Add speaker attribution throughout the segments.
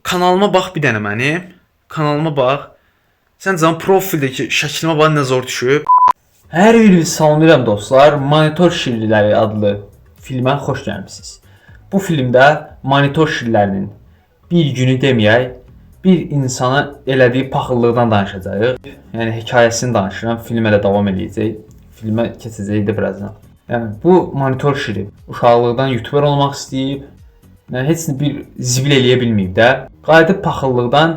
Speaker 1: Kanalıma bax bir dənə mənim. Kanalıma bax. Sən can profildəki şəklimə bax nə zor düşüb. Hər birinizi salamlayıram dostlar. Monitor şirləri adlı filmə xoş gəlmisiniz. Bu filmdə monitor şirlərinin bir günü deməyək, bir insana elədiyi paxıllıqdan danışacağıq. Yəni hekayəsini danışıram. Film elə davam edəcək. Filmə keçəcək də birazdan. Yəni bu monitor şiri uşaqlıqdan YouTuber olmaq istəyib. Yəni heç bir zibil eləyə bilməyib də. Qayıdıb paxıllıqdan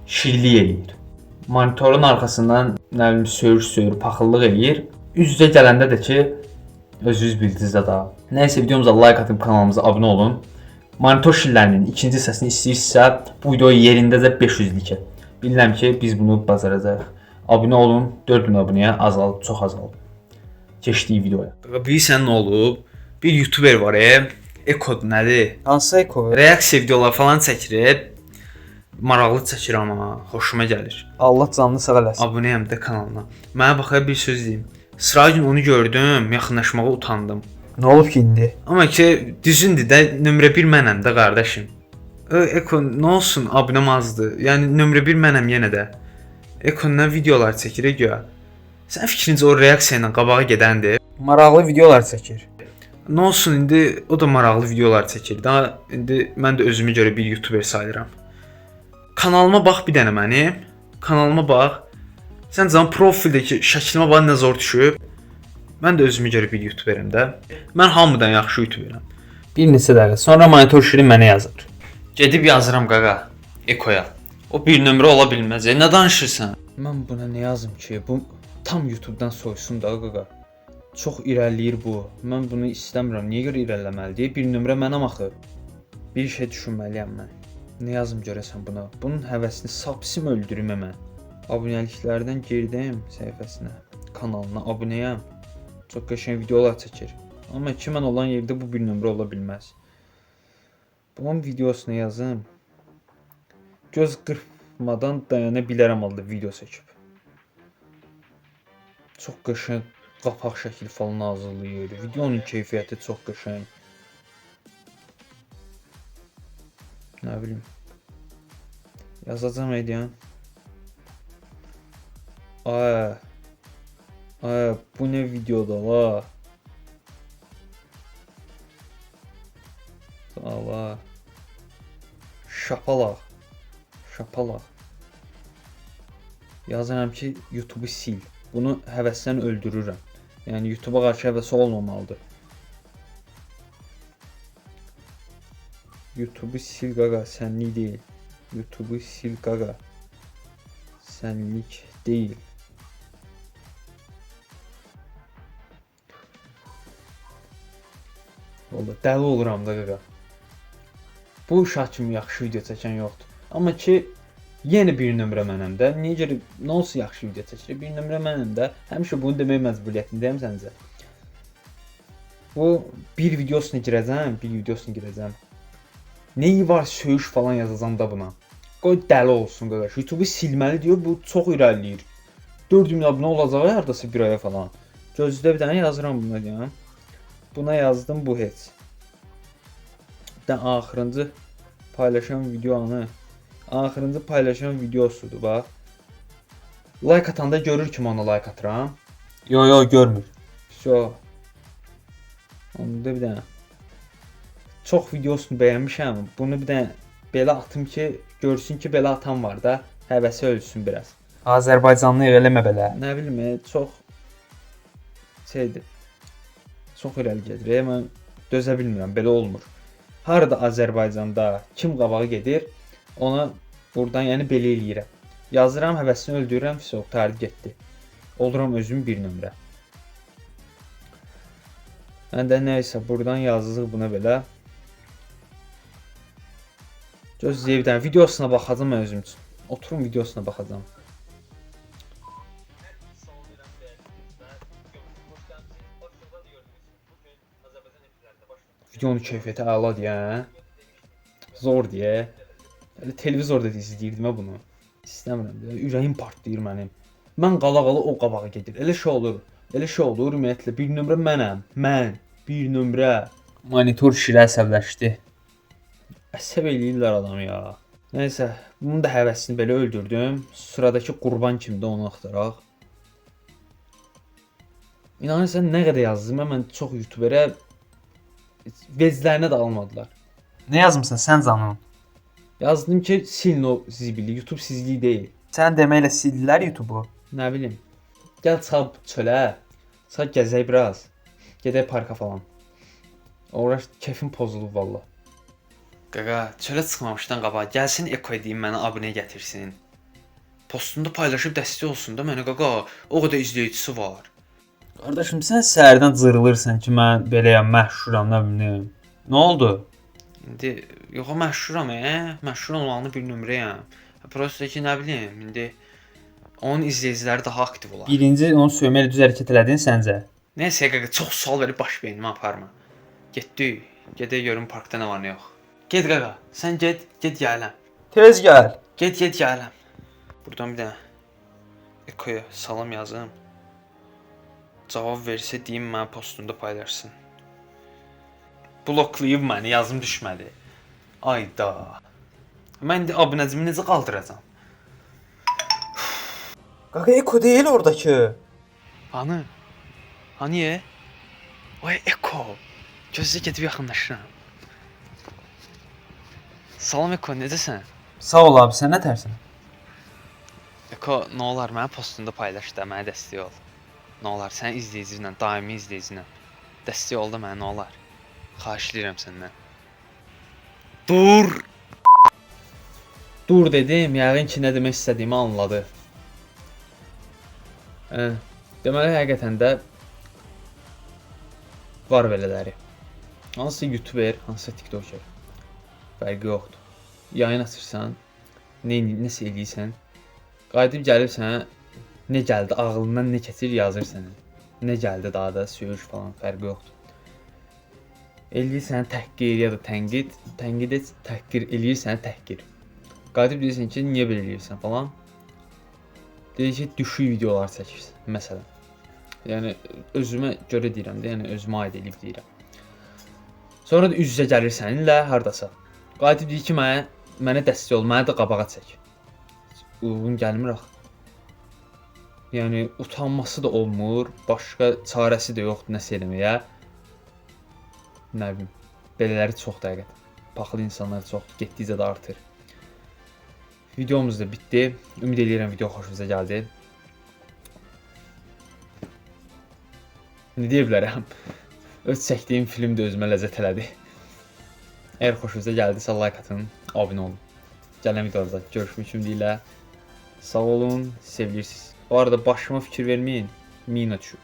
Speaker 1: şirlik eləyir. Monitorun arxasından nə bilim söyür, paxıllıq eləyir. Üz-üzə gələndə də ki, özünüz bildiniz də daha. Nəysə videomuza like atıb kanalımıza abunə olun. Monitor şirlərinin ikinci hissəsini istəyirsinizsə, bu videoyu yerindəcə 500 likə. Bilirəm ki, biz bunu bacaracağıq. Abunə olun, 4000 abunəyə azalıb, çox azalıb. Keçdik videoya. Bilirsən nə olub? Bir YouTuber var, Eko nədir?
Speaker 2: Hansı Eko?
Speaker 1: Reaksiya videolar falan çəkir. Maraqlı çəkir amma, xoşuma gəlir.
Speaker 2: Allah canını sağ eləsin.
Speaker 1: Abunəyəm də kanalına. Mənə baxa bir söz deyim. Sıra gün onu gördüm, yaxınlaşmağa utandım.
Speaker 2: Nə olub ki indi?
Speaker 1: Amma ki düzündür də nömrə 1 mənəm də qardaşım. Eko nə olsun abunəm azdır. Yəni nömrə 1 mənəm yenə də. Eko nə videolar çəkir göyə. Sən fikrincə o reaksiya ilə qabağa gedəndir.
Speaker 2: Maraqlı videolar çəkir.
Speaker 1: Nə olsun indi o da maraqlı videolar çəkir. Daha indi mən də özümə görə bir YouTuber sayıram. Kanalıma bax bir dənə mənim. Kanalıma bax. Sən can profildəki şəklimə bax nə zor düşüb. Mən də özümə görə bir YouTuberim də. Mən hamıdan yaxşı YouTuberam.
Speaker 2: Bir neçə dəqiqə sonra monitor şiri mənə yazır.
Speaker 1: Gedib yazıram qaqa Ekoya. O bir nömrə ola bilməz. Nə danışırsan?
Speaker 2: Mən buna nə yazım ki? Bu tam YouTube'dan soysun da qaqa. Çox irəliləyir bu. Mən bunu istəmirəm. Niyə görə irəliləməlidir? Bir nömrə mənəm axı. Bir şey düşünməliyəm mən. Nə yazım görəsən buna? Bunun həvəsini sapsim öldürüm mən. Abunəliklərdən girdim səhifəsinə, kanalına abunəyəm. Çox qəşəng videolar çəkir. Amma ki mən olan yerdə bu bir nömrə ola bilməz. Bunun videosunu yazım. Göz qırpmadan dayana bilərəm halda video çəkib. Çox qəşəng qapaq şəkli falan hazırlayır. Videonun keyfiyyəti çox qəşəng. Nə bilim. Yazacağam ediyan. Ay, bu nə videoda la? Allah. Şapalaq. Yazıram ki, YouTube'u sil. Bunu həvəsdən öldürürəm. Yəni YouTube'a qarşı həvəsi olmamalıdır. YouTube'u sil qaqa, sənlik deyil. YouTube'u sil qaqa, sənlik deyil. Vallahi dəli oluram da qaqa. Bu uşaq kimi yaxşı video çəkən yoxdur. Amma ki yenə bir nömrə mənəm də. Niyə görə nə olsa yaxşı video çəkir? Bir nömrə mənəm də. Həmişə bunu demək məcburiyyətindəyəm səncə. Bu bir videosuna girəcəm. Neyi var söyüş falan yazacağam da buna. Qoy dəli olsun qardaş. YouTube'u silməli deyir. Bu çox irəliləyir. 4000 abunə olacaq hardasa bir aya falan. Gözdə bir dənə yazıram buna deyəm. Buna yazdım bu heç. Bir də axırıncı paylaşan videosudur bax. Like atanda görür ki, ona like atıram.
Speaker 1: Yo görmür.
Speaker 2: So. Onda bir dənə çox videosunu bəyənmişəm. Bunu bir dənə belə atım ki, görsün ki, belə atan var da, həvəsi ölsün biraz.
Speaker 1: Azərbaycanlı eləmə belə.
Speaker 2: Nə bilim, çox şeydir. Çox irəli gedir. Mən dözə bilmirəm, belə olmur. Harada Azərbaycanda kim qabağa gedir, ona buradan yəni belə eləyirəm. Yazıram, həvəsini öldürürəm, fiso, tarih getdi. Oluram özüm bir nömrə. Mən də nəysə buradan yazılır buna belə. Gözləyib bir dənə videosuna baxacağam mən özüm üçün. Oturum videosuna baxacağam. Videonun keyfiyyəti əla deyə. Zor deyə. Elə televizorda izləyirdim bunu. İstəmirəm. Ürəyim partlayır mənim. Mən qala-qala o qabağa gedir. Elə şey olur ümumiyyətlə. Bir nömrə mənəm. Mən. Bir nömrə.
Speaker 1: Monitor şirə əsəbləşdi.
Speaker 2: Əsəb eləyirlər adam ya. Nəysə, bunun da həvəsini belə öldürdüm. Sıradakı qurban kimdir onu axtaraq. İnanırsan nə qədər yazdım, mən çox YouTuberə vezlərinə də almadılar.
Speaker 1: Nə yazmısan sən canım?
Speaker 2: Yazdım ki, silin o zibili, YouTube sizlik deyil.
Speaker 1: Sən deməklə sildilər YouTube-u.
Speaker 2: Nə bilim. Gəl çıxaq çölə. Çıxaq gəzək biraz. Gedək parka falan. Uğraş kefim pozulub valla. Qaqa, çölə çıxmamışdan qabaq gəlsin Eko edeyim mənə abunə gətirsin. Postunda paylaşıb dəstək olsun da mənə qaqa. O qədər izləyicisi var.
Speaker 1: Qardaşım sən səhərdən cırılırsan ki, mən beləyəm, məşhuram, nə bilim. Nə oldu?
Speaker 2: İndi yox məşhuram, məşhur olmağını bir nömrəyəm. Prosta ki, nə bilim, indi onun izləyiciləri daha aktiv olar.
Speaker 1: Birinci onu söyməklə düz hərəkət elədin səncə?
Speaker 2: Nəysə qaqa, çox sual verib baş beynimə aparma. Getdik. Gedək görüm parkda nə var, nə yox. Get qaqa, sən get gələm.
Speaker 1: Tez gəl.
Speaker 2: Get gələm. Burdan bir dənə Ekoya salam yazım. Cavab versə deyim mənə postunda paylaşsın. Bloklayıb məni, yazım düşmədi. Ayda. Mən indi abunəcimi necə qaldıracağam?
Speaker 1: Qaqa Eko deyil oradakı.
Speaker 2: Hanı? Hani? Oy Eko. Gözlə gedib yaxınlaşıram. Salam Eko, necəsən?
Speaker 1: Sağ ol abi, sən nə tərsən?
Speaker 2: Eko, nə olar mənə postunda paylaş da, mənə dəstək ol. Nə olar, sən izləyicimlə, daimi izləyicimlə. Dəstək ol da mənə, nə olar. Xahiş edirəm səndən. Dur! Dur dedim, yəqin ki, nə demək istədiyimi anladı. Deməli, həqiqətən də var belələri. Hansısa YouTuber, hansısa TikToker. Fərqi yoxdur. Yayın açırsan, nəsə eləyirsən, qayıdıb gəlib sənə nə gəldi, ağlından nə keçir yazır sənə. Nə gəldi daha da söyüş falan, fərqi yoxdur. Eləyir sənə təhqir ya da tənqid, tənqid et, təhqir eləyir sənə təhqir. Qayıdıb deyirsən ki, niyə belə eləyirsən falan. Deyir ki, düşük videolar çəkirsən, məsələn. Yəni, özümə görə deyirəm də, yəni özümə aid eləyib deyirəm. Sonra da üz-üzə gəlir səninlə hardasa. Qayıdıb deyir ki, mənə dəstək ol, mənə də qabağa çək. Uyğun gəlmir axı. Yəni, utanması da olmur, başqa çarəsi də yoxdur nəsə eləməyə. Nə bilim, belələri çoxdur həqiqətən. Paxlı insanlar çoxdur, getdikcə də artır. Videomuz da bitdi. Ümid edirəm video xoşunuza gəldi. Nə deyə bilərəm? Öz çəkdiyim film də özümə ləzzət elədi. Əgər xoşunuza gəldisə like atın, abunə olun. Gələn videoda görüşmək ümidi ilə. Sağ olun, sevilirsiniz. Bu arada başıma fikir verməyin, mina düşüb.